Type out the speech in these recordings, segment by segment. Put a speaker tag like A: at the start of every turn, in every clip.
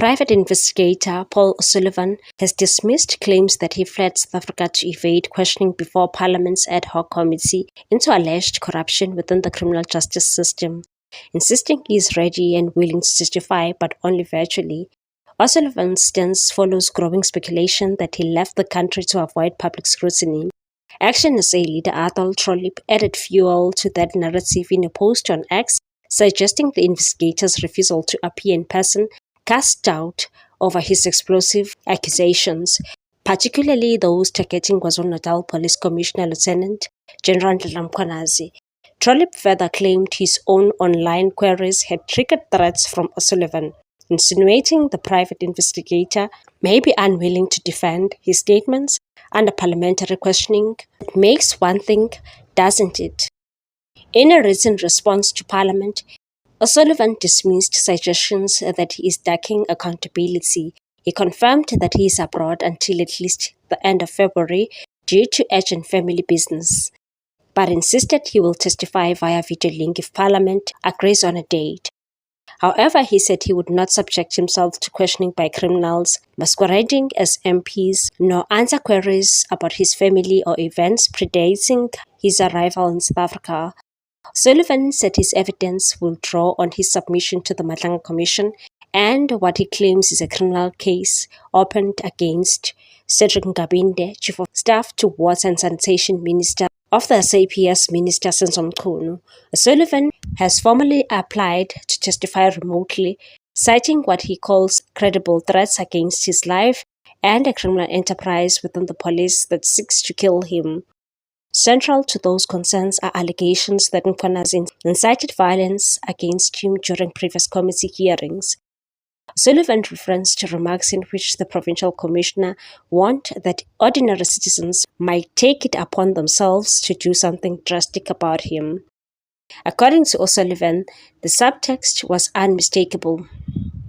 A: Private investigator Paul O'Sullivan has dismissed claims that he fled South Africa to evade questioning before Parliament's ad hoc committee into alleged corruption within the criminal justice system, insisting he is ready and willing to testify, but only virtually. O'Sullivan's stance follows growing speculation that he left the country to avoid public scrutiny. Action SA leader Athol Trollip added fuel to that narrative in a post on X, suggesting the investigator's refusal to appear in person cast doubt over his explosive accusations, particularly those targeting KwaZulu-Natal Police Commissioner Lieutenant General Ndlela Mkhwanazi. Trollip further claimed his own online queries had triggered threats from O'Sullivan, insinuating the private investigator may be unwilling to defend his statements under parliamentary questioning. It makes one think, doesn't it? In a written response to Parliament, O'Sullivan dismissed suggestions that he is ducking accountability. He confirmed that he is abroad until at least the end of February due to urgent family business, but insisted he will testify via video link if Parliament agrees on a date. However, he said he would not subject himself to questioning by criminals masquerading as MPs, nor answer queries about his family or events predating his arrival in South Africa. Sullivan said his evidence will draw on his submission to the Matlanga Commission and what he claims is a criminal case opened against Cedric Nkabinde, Chief of Staff to Water and Sanitation Minister of the SAPS Minister Senzo Mchunu. Sullivan has formally applied to testify remotely, citing what he calls credible threats against his life and a criminal enterprise within the police that seeks to kill him. Central to those concerns are allegations that Mkhwanazi incited violence against him during previous committee hearings. Sullivan referenced to remarks in which the provincial commissioner warned that ordinary citizens might take it upon themselves to do something drastic about him. According to O'Sullivan, the subtext was unmistakable.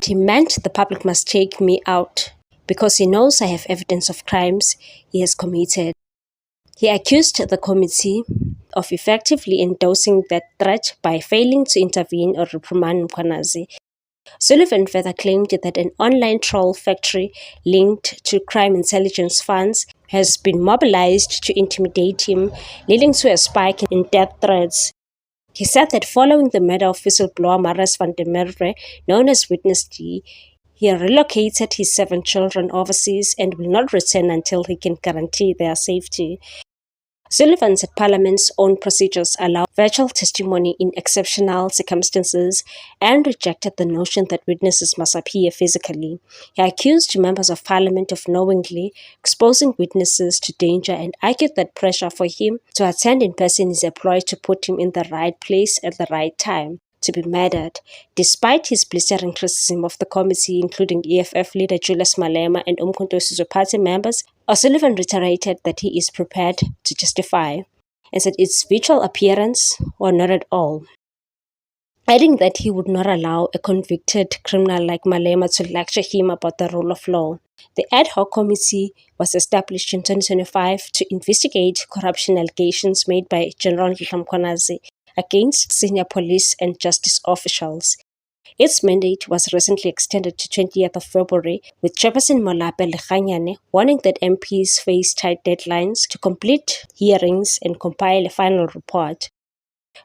A: He meant the public must take me out because he knows I have evidence of crimes he has committed. He accused the committee of effectively endorsing that threat by failing to intervene or reprimand Mkhwanazi. Sullivan further claimed that an online troll factory linked to crime intelligence funds has been mobilized to intimidate him, leading to a spike in death threats. He said that following the murder of whistleblower Marius van der Merwe, known as Witness D, he relocated his 7 children overseas and will not return until he can guarantee their safety. Sullivan said Parliament's own procedures allow virtual testimony in exceptional circumstances and rejected the notion that witnesses must appear physically. He accused members of Parliament of knowingly exposing witnesses to danger and argued that pressure for him to attend in person is a ploy to put him in the right place at the right time to be murdered. Despite his blistering criticism of the committee, including EFF leader Julius Malema and Umkhonto we Party members, O'Sullivan reiterated that he is prepared to testify and said it's virtual appearance or not at all, adding that he would not allow a convicted criminal like Malema to lecture him about the rule of law. The ad hoc committee was established in 2025 to investigate corruption allegations made by General Ndlela Mkhwanazi against senior police and justice officials. Its mandate was recently extended to 20th of February, with Chairperson Molape Lekganyane warning that MPs face tight deadlines to complete hearings and compile a final report.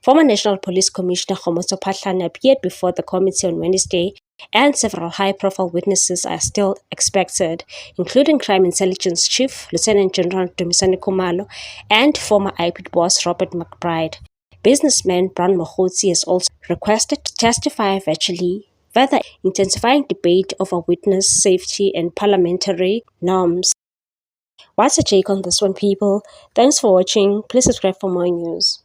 A: Former National Police Commissioner Kgomotso Phahlane appeared before the committee on Wednesday, and several high-profile witnesses are still expected, including Crime Intelligence Chief Lieutenant General Dumisani Khumalo and former IPID boss Robert McBride. Businessman Brown Mokhotsi has also requested to testify virtually, further intensifying debate over witness safety and parliamentary norms. What's your take on this one, people? Thanks for watching. Please subscribe for more news.